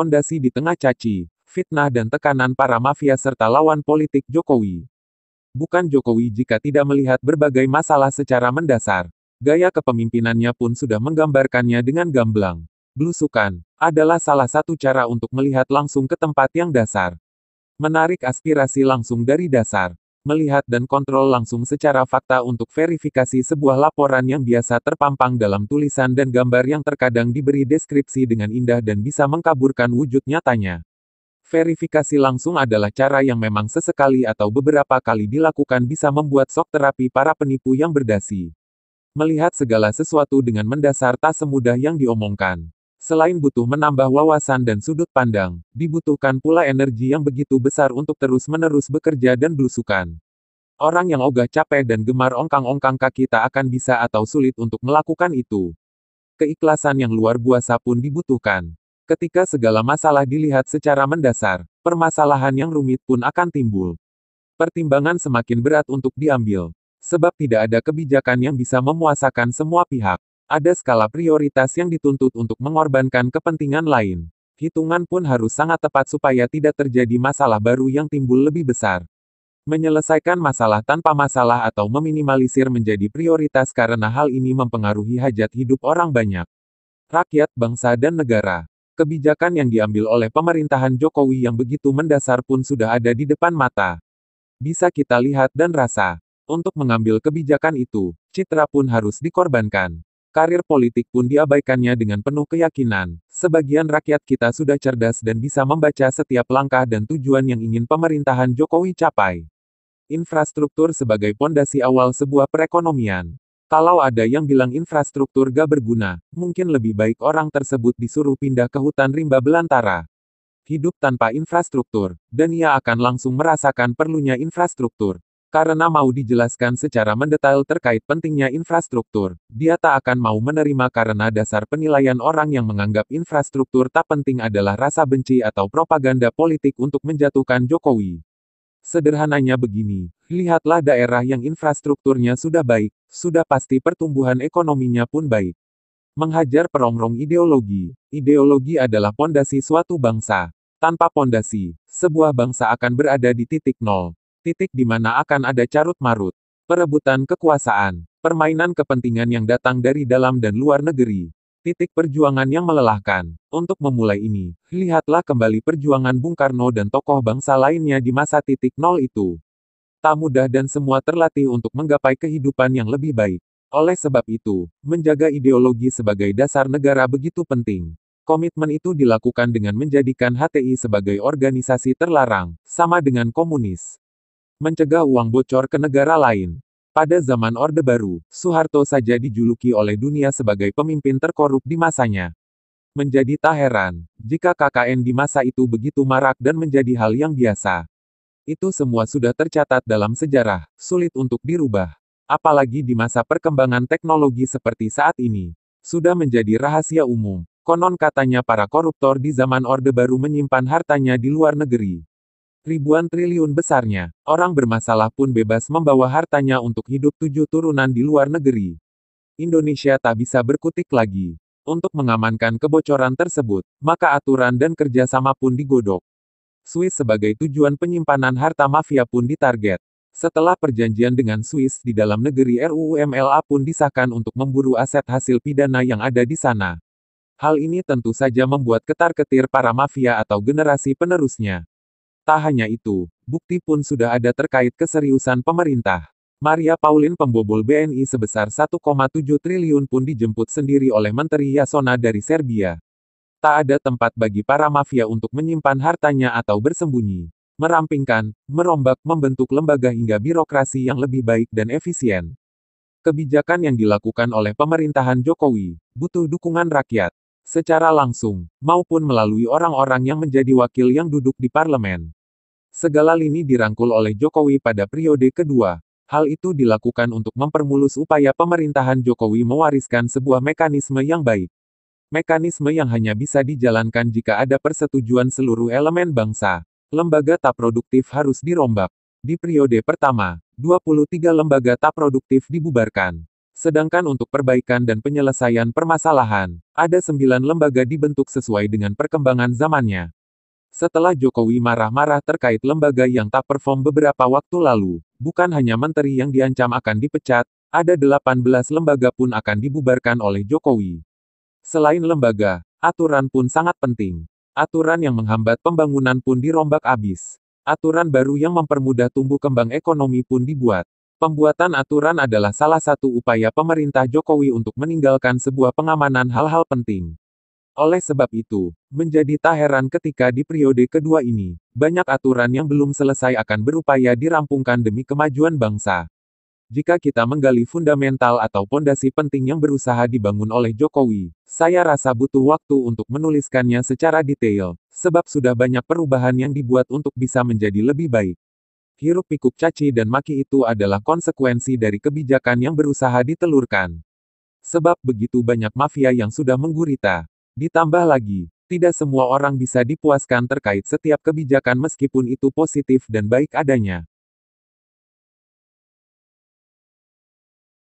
Pondasi di tengah caci, fitnah dan tekanan para mafia serta lawan politik Jokowi. Bukan Jokowi jika tidak melihat berbagai masalah secara mendasar. Gaya kepemimpinannya pun sudah menggambarkannya dengan gamblang. Belusukan adalah salah satu cara untuk melihat langsung ke tempat yang dasar. Menarik aspirasi langsung dari dasar. Melihat dan kontrol langsung secara fakta untuk verifikasi sebuah laporan yang biasa terpampang dalam tulisan dan gambar yang terkadang diberi deskripsi dengan indah dan bisa mengkaburkan wujud nyatanya. Verifikasi langsung adalah cara yang memang sesekali atau beberapa kali dilakukan bisa membuat shock terapi para penipu yang berdasi. Melihat segala sesuatu dengan mendasar tak semudah yang diomongkan. Selain butuh menambah wawasan dan sudut pandang, dibutuhkan pula energi yang begitu besar untuk terus-menerus bekerja dan belusukan. Orang yang ogah capek dan gemar ongkang-ongkang kaki tak akan bisa atau sulit untuk melakukan itu. Keikhlasan yang luar biasa pun dibutuhkan. Ketika segala masalah dilihat secara mendasar, permasalahan yang rumit pun akan timbul. Pertimbangan semakin berat untuk diambil. Sebab tidak ada kebijakan yang bisa memuasakan semua pihak. Ada skala prioritas yang dituntut untuk mengorbankan kepentingan lain. Hitungan pun harus sangat tepat supaya tidak terjadi masalah baru yang timbul lebih besar. Menyelesaikan masalah tanpa masalah atau meminimalisir menjadi prioritas karena hal ini mempengaruhi hajat hidup orang banyak. Rakyat, bangsa dan negara. Kebijakan yang diambil oleh pemerintahan Jokowi yang begitu mendasar pun sudah ada di depan mata. Bisa kita lihat dan rasa. Untuk mengambil kebijakan itu, citra pun harus dikorbankan. Karir politik pun diabaikannya dengan penuh keyakinan. Sebagian rakyat kita sudah cerdas dan bisa membaca setiap langkah dan tujuan yang ingin pemerintahan Jokowi capai. Infrastruktur sebagai pondasi awal sebuah perekonomian. Kalau ada yang bilang infrastruktur gak berguna, mungkin lebih baik orang tersebut disuruh pindah ke hutan rimba belantara. Hidup tanpa infrastruktur, dan ia akan langsung merasakan perlunya infrastruktur. Karena mau dijelaskan secara mendetail terkait pentingnya infrastruktur, dia tak akan mau menerima karena dasar penilaian orang yang menganggap infrastruktur tak penting adalah rasa benci atau propaganda politik untuk menjatuhkan Jokowi. Sederhananya begini, lihatlah daerah yang infrastrukturnya sudah baik, sudah pasti pertumbuhan ekonominya pun baik. Menghajar perongrong ideologi. Ideologi adalah pondasi suatu bangsa. Tanpa pondasi, sebuah bangsa akan berada di titik nol. Titik di mana akan ada carut-marut, perebutan kekuasaan, permainan kepentingan yang datang dari dalam dan luar negeri, titik perjuangan yang melelahkan. Untuk memulai ini, lihatlah kembali perjuangan Bung Karno dan tokoh bangsa lainnya di masa titik nol itu. Tak mudah dan semua terlatih untuk menggapai kehidupan yang lebih baik. Oleh sebab itu, menjaga ideologi sebagai dasar negara begitu penting. Komitmen itu dilakukan dengan menjadikan HTI sebagai organisasi terlarang, sama dengan komunis. Mencegah uang bocor ke negara lain. Pada zaman Orde Baru, Soeharto saja dijuluki oleh dunia sebagai pemimpin terkorup di masanya. Menjadi tak heran, jika KKN di masa itu begitu marak dan menjadi hal yang biasa. Itu semua sudah tercatat dalam sejarah, sulit untuk dirubah. Apalagi di masa perkembangan teknologi seperti saat ini. Sudah menjadi rahasia umum. Konon katanya para koruptor di zaman Orde Baru menyimpan hartanya di luar negeri. Ribuan triliun besarnya, orang bermasalah pun bebas membawa hartanya untuk hidup 7 turunan di luar negeri. Indonesia tak bisa berkutik lagi. Untuk mengamankan kebocoran tersebut, maka aturan dan kerjasama pun digodok. Swiss sebagai tujuan penyimpanan harta mafia pun ditarget. Setelah perjanjian dengan Swiss di dalam negeri RUU MLA pun disahkan untuk memburu aset hasil pidana yang ada di sana. Hal ini tentu saja membuat ketar-ketir para mafia atau generasi penerusnya. Tak hanya itu, bukti pun sudah ada terkait keseriusan pemerintah. Maria Pauline pembobol BNI sebesar 1,7 triliun pun dijemput sendiri oleh Menteri Yasona dari Serbia. Tak ada tempat bagi para mafia untuk menyimpan hartanya atau bersembunyi. Merampingkan, merombak, membentuk lembaga hingga birokrasi yang lebih baik dan efisien. Kebijakan yang dilakukan oleh pemerintahan Jokowi, butuh dukungan rakyat. Secara langsung, maupun melalui orang-orang yang menjadi wakil yang duduk di parlemen. Segala lini dirangkul oleh Jokowi pada periode kedua. Hal itu dilakukan untuk mempermulus upaya pemerintahan Jokowi mewariskan sebuah mekanisme yang baik. Mekanisme yang hanya bisa dijalankan jika ada persetujuan seluruh elemen bangsa. Lembaga tak produktif harus dirombak. Di periode pertama, 23 lembaga tak produktif dibubarkan. Sedangkan untuk perbaikan dan penyelesaian permasalahan, ada 9 lembaga dibentuk sesuai dengan perkembangan zamannya. Setelah Jokowi marah-marah terkait lembaga yang tak perform beberapa waktu lalu, bukan hanya menteri yang diancam akan dipecat, ada 18 lembaga pun akan dibubarkan oleh Jokowi. Selain lembaga, aturan pun sangat penting. Aturan yang menghambat pembangunan pun dirombak abis. Aturan baru yang mempermudah tumbuh kembang ekonomi pun dibuat. Pembuatan aturan adalah salah satu upaya pemerintah Jokowi untuk meninggalkan sebuah pengamanan hal-hal penting. Oleh sebab itu, menjadi tak heran ketika di periode kedua ini, banyak aturan yang belum selesai akan berupaya dirampungkan demi kemajuan bangsa. Jika kita menggali fundamental atau pondasi penting yang berusaha dibangun oleh Jokowi, saya rasa butuh waktu untuk menuliskannya secara detail, sebab sudah banyak perubahan yang dibuat untuk bisa menjadi lebih baik. Hiruk-pikuk caci dan maki itu adalah konsekuensi dari kebijakan yang berusaha ditelurkan. Sebab begitu banyak mafia yang sudah menggurita. Ditambah lagi, tidak semua orang bisa dipuaskan terkait setiap kebijakan meskipun itu positif dan baik adanya.